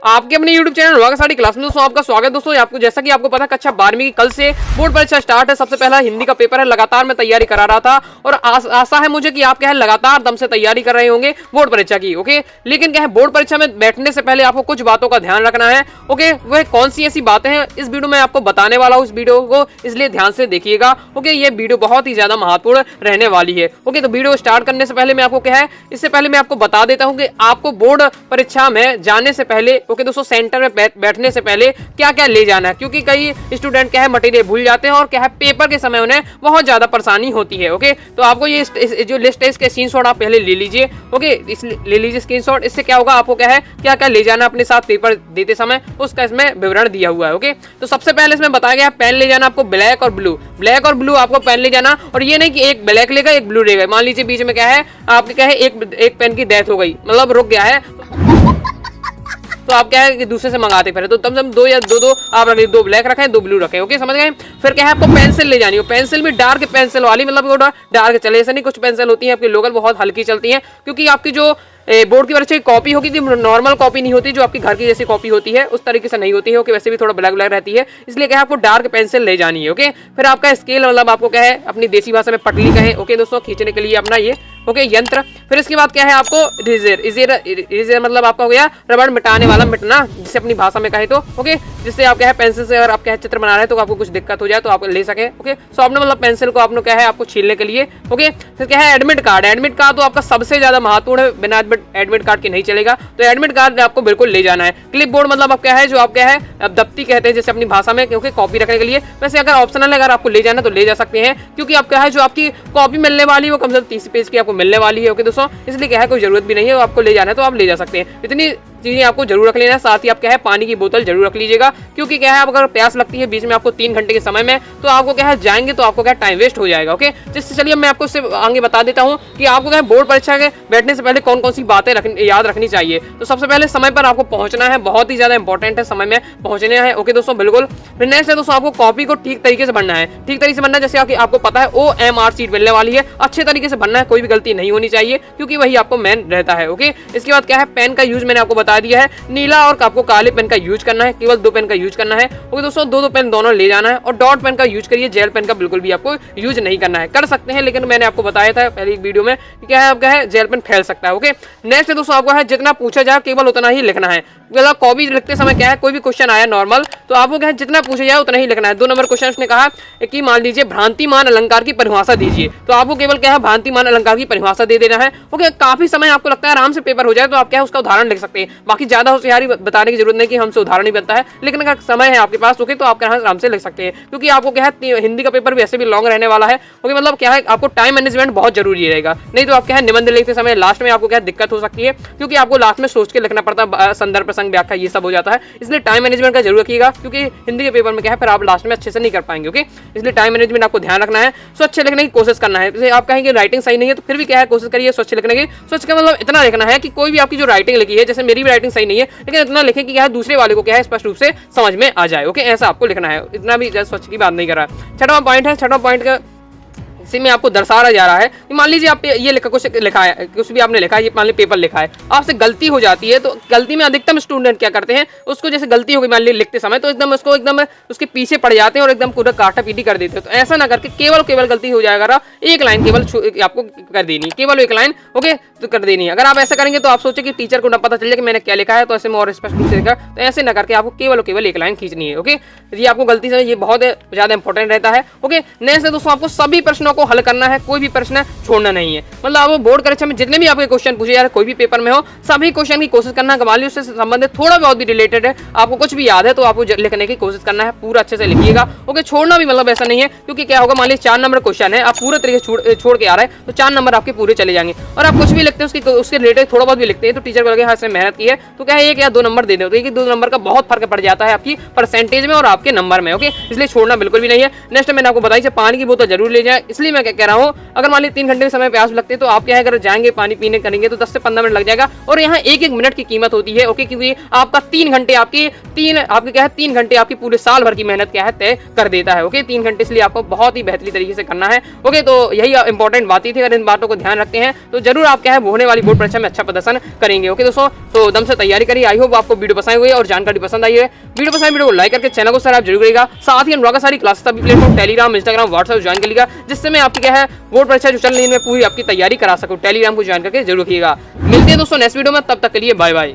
आपके अपने YouTube channel वागा sari class में दोस्तों आपका स्वागत। दोस्तों आपको जैसा कि आपको पता है कक्षा 12वीं की कल से बोर्ड परीक्षा स्टार्ट है। सबसे पहला हिंदी का पेपर है। लगातार मैं तैयारी करा रहा था और आशा है मुझे कि आप क्या है लगातार दम से तैयारी कर रहे होंगे बोर्ड परीक्षा की। ओके, लेकिन क्या है बोर्ड परीक्षा में बैठने से पहले आपको कुछ बातों का ध्यान रखना है। ओके, वह कौन सी ऐसी बातें हैं इस वीडियो में आपको बताने वाला हूँ। इस वीडियो को इसलिए ध्यान से देखिएगा। ओके, ये वीडियो बहुत ही ज्यादा महत्वपूर्ण रहने वाली है। ओके, तो वीडियो स्टार्ट करने से पहले मैं आपको क्या है इससे पहले मैं आपको बता देता हूँ कि आपको बोर्ड परीक्षा में जाने से पहले ओके दोस्तों सेंटर में बैठने से पहले क्या क्या ले जाना है, क्योंकि कई स्टूडेंट क्या है मटेरियल भूल जाते हैं और क्या है पेपर के समय उन्हें बहुत ज्यादा परेशानी होती है। ओके, तो आपको ये जो लिस्ट है इसके स्क्रीनशॉट आप पहले ले लीजिए। ओके, ले लीजिए स्क्रीनशॉट। इससे क्या होगा आपको क्या है क्या क्या ले जाना अपने साथ पेपर देते समय उसका इसमें विवरण दिया हुआ है। ओके, तो सबसे पहले इसमें बताया गया पेन ले जाना आपको ब्लैक और ब्लू आपको पेन ले जाना। और ये नहीं कि एक ब्लैक लेगा एक ब्लू लेगा। मान लीजिए बीच में क्या है आपके क्या है एक पेन की डेथ हो गई, मतलब रुक गया है, तो आप क्या है कि दूसरे से मंगाते फिर तो तब दो या दो आप रखें, दो ब्लैक रखें दो ब्लू रखें। ओके, समझ गए। फिर क्या है आपको पेंसिल ले जानी हो। पेंसिल भी डार्क पेंसिल वाली, मतलब डार्क चले ऐसा नहीं, कुछ पेंसिल होती है आपकी लोकल बहुत हल्की चलती है, क्योंकि आपकी जो बोर्ड की परीक्षा की कॉपी होगी थी नॉर्मल कॉपी नहीं होती, जो आपकी घर की जैसी कॉपी होती है उस तरीके से नहीं होती है। ओके, वैसे भी थोड़ा ब्लैक ब्लैक रहती है, इसलिए क्या है आपको डार्क पेंसिल ले जानी है। ओके, फिर आपका स्केल मतलब आपको क्या है अपनी देसी भाषा में पटली कहे। ओके दोस्तों, खींचने के लिए अपना ये ओके यंत्र। फिर इसके बाद क्या है आपको इरेजर मतलब आपका हो गया रबड़ मिटाने वाला मिटना, जिसे अपनी भाषा में कहे तो। ओके, जिससे आप क्या है पेंसिल से अगर आप क्या है चित्र बना रहे हैं तो आपको कुछ दिक्कत हो जाए तो आप ले सके। ओके, शॉर्पनर मतलब पेंसिल को आपने क्या है आपको छीलने के लिए। ओके, फिर क्या है एडमिट कार्ड तो आपका सबसे ज्यादा महत्वपूर्ण है, बिना एडमिट कार्ड के नहीं चलेगा, तो एडमिट कार्ड आपको बिल्कुल ले जाना है। क्लिप बोर्ड मतलब आप क्या है जो आप क्या है अब दफ्ती कहते हैं जैसे अपनी भाषा में, क्योंकि कॉपी रखने के लिए। वैसे अगर ऑप्शनल है अगर आपको ले जाना तो ले जा सकते हैं, क्योंकि आप क्या है जो आपकी कॉपी मिलने वाली है वो कम से कम 30 पेज की आपको मिलने वाली है। ओके दोस्तों, इसलिए क्या है कोई जरूरत भी नहीं है, आपको ले जाना है तो आप ले जा सकते हैं। इतनी चीजें आपको जरूर रख लेना है। साथ ही आप क्या है पानी की बोतल जरूर रख लीजिएगा, क्योंकि क्या है आप अगर प्यास लगती है बीच में आपको 3 घंटे के समय में, तो आपको क्या है जाएंगे तो आपको क्या टाइम वेस्ट हो जाएगा। ओके, जिससे चलिए मैं आपको इससे आगे बता देता हूँ कि आपको क्या है बोर्ड परीक्षा के बैठने से पहले कौन कौन सी बातें याद रखनी चाहिए। तो सबसे पहले समय पर आपको पहुंचना है, बहुत ही ज्यादा इंपॉर्टेंट है समय में पहुंचना है। ओके दोस्तों, बिल्कुल। फिर नेक्स्ट है दोस्तों आपको कॉपी को ठीक तरीके से बनना है। ठीक तरीके से बनना जैसे आपको पता है OMR सीट मिलने वाली है, अच्छे तरीके से बनना है, कोई भी गलती नहीं होनी चाहिए, क्योंकि वही आपको मेन रहता है। ओके, इसके बाद क्या है पेन का यूज मैंने आपको बता दिया है, नीला और आपको काले पेन का यूज करना है, केवल 2 पेन का यूज करना है। ओके दोस्तों, दो पेन दोनों ले जाना है और डॉट पेन का यूज करिए, जेल पेन का बिल्कुल भी आपको यूज नहीं करना है। कर सकते हैं लेकिन मैंने आपको बताया था पहले एक वीडियो में क्या है आपका है जेल पेन फैल सकता है। ओके, नेक्स्ट दोस्तों आपको है जितना पूछा जाए केवल उतना ही लिखना है। मतलब कॉपी लिखते समय क्या है कोई भी क्वेश्चन आया नॉर्मल तो आपको क्या है जितना पूछा जाए उतना ही लिखना है। 2 नंबर क्वेश्चन उसने कहा कि मान लीजिए भ्रांतिमान अलंकार की परिभाषा दीजिए, तो आपको केवल क्या है भ्रांतिमान अलंकार की परिभाषा दे देना है। ओके, काफी समय आपको लगता है आराम से पेपर हो जाए तो आप क्या है उसका उदाहरण लिख सकते हैं। बाकी ज्यादा होशियारी बताने की जरूरत नहीं कि हमसे उदाहरण ही बनता है, लेकिन अगर समय है आपके पास ओके तो आप आराम से लिख सकते हैं, क्योंकि आपको क्या है हिंदी का पेपर वैसे भी लॉन्ग रहने वाला है। ओके, मतलब क्या है आपको टाइम मैनेजमेंट बहुत जरूरी रहेगा, नहीं तो आप क्या है निबंध लिखते समय लास्ट में आपको क्या दिक्कत हो सकती है, क्योंकि आपको लास्ट में सोच के लिखना पड़ता है, संदर्भ प्रसंग व्याख्या ये सब हो जाता है। इसलिए टाइम मैनेजमेंट का जरूर रखिएगा, क्योंकि हिंदी के पेपर में क्या है फिर आप लास्ट में अच्छे से नहीं कर पाएंगे। ओके, इसलिए टाइम मैनेजमेंट आपको ध्यान रखना है, स्वच्छ लिखने की कोशिश करना है। जैसे आप कहेंगे राइटिंग सही नहीं है तो फिर भी क्या है कोशिश करिए स्वच्छ लिखने की। स्वच्छ का मतलब इतना लिखना है कि कोई भी आपकी जो राइटिंग लिखी है, जैसे मेरी भी राइटिंग सही नहीं है लेकिन इतना लिखे कि क्या है दूसरे वाले को क्या है स्पष्ट रूप से समझ में आ जाए। ओके, ऐसा आपको लिखना है, इतना भी स्वच्छ की बात नहीं कर रहा है। छठवां पॉइंट है, छठवां पॉइंट का इसी में आपको दर्शाया जा रहा है कि मान लीजिए आप ये कुछ लिखा है, कुछ भी आपने लिखा है, ये मान लीजिए पेपर लिखा है, आपसे गलती हो जाती है, तो गलती में अधिकतम स्टूडेंट क्या करते हैं उसको जैसे गलती हो गई मान लीजिए लिखते समय तो एकदम उसके पीछे पड़ जाते हैं और एकदम पूरा काटा पीटी कर देते हैं। तो ऐसा ना करके केवल गलती हो जाएगा, एक लाइन केवल आपको कर देनी, केवल एक लाइन ओके तो कर देनी है। अगर आप ऐसा करेंगे तो आप सोचे कि टीचर को ना पता चल जाए कि मैंने क्या लिखा है, तो ऐसे में और स्पष्ट रूप से लिखा, तो ऐसे ना करके आपको केवल एक लाइन खींचनी है। ओके, ये आपको गलती से ये बहुत ज्यादा इंपॉर्टेंट रहता है। ओके, नेक्स्ट दोस्तों आपको सभी प्रश्नों को हल करना है, कोई भी प्रश्न छोड़ना नहीं है। मतलब आप बोर्ड परीक्षा में जितने भी आपके क्वेश्चन पूछे जा रहे कोई भी पेपर में हो, सभी क्वेश्चन की कोशिश करना है। मान लीजिए उससे संबंधित थोड़ा बहुत भी रिलेटेड है, आपको कुछ भी याद है तो आपको लिखने की कोशिश करना है, पूरा अच्छे से लिखिएगा। ओके, छोड़ना भी मतलब ऐसा नहीं है, क्योंकि क्या होगा मान लीजिए 4 नंबर क्वेश्चन है, आप पूरे तरीके से छोड़ के आ रहे हैं तो 4 नंबर आपके पूरे चले जाएंगे। और आप कुछ भी लिखते हैं उसके रिलेटेड थोड़ा बहुत भी लिखते हैं तो टीचर को लगे हाँ से मेहनत की है तो क्या है 1 या 2 नंबर दे दो, तो 1 या 2 नंबर का बहुत फर्क पड़ जाता है आपकी परसेंटेज में और आपके नंबर में। ओके, इसलिए छोड़ना बिल्कुल भी नहीं है। नेक्स्ट मैंने आपको बताया पानी की बोतल जरूर ले जाए, इसलिए इसलिए मैं क्या कह रहा हूँ, अगर मान लीजिए 3 घंटे समय प्यास लगते हैं तो आप क्या है, अगर जाएंगे पानी पीने करेंगे तो 10 से 15 मिनट लग जाएगा। और यहाँ एक एक मिनट की कीमत होती है, ओके, क्योंकि आपका 3 घंटे आपके क्या है 3 घंटे आपकी पूरे साल भर की मेहनत क्या है तय कर देता है। ओके, 3 घंटे इसलिए आपको बहुत ही बेहतरीन तरीके से करना है। ओके, तो यही इंपॉर्टेंट बातें थी। अगर इन बातों को ध्यान रखते हैं तो जरूर आप क्या है होने वाली बोर्ड परीक्षा में अच्छा प्रदर्शन करेंगे। ओके दोस्तों, तो दम से तैयारी करिए। आई होप आपको वीडियो पसंद हुई और जानकारी पसंद आई है। वीडियो पसंद, वीडियो को लाइक करके चैनल को सब्सक्राइब जरूर करिएगा। साथ ही अनुराग का सारी क्लासेस सभी platform Telegram, Instagram, WhatsApp join कर लीजिएगा, जिससे मैं आपकी क्या है बोर्ड परीक्षा जो चल रही है पूरी आपकी तैयारी करा सकूं। टेलीग्राम को ज्वाइन करके जरूर रखिएगा। मिलते हैं दोस्तों नेक्स्ट वीडियो में, तब तक के लिए बाय बाय।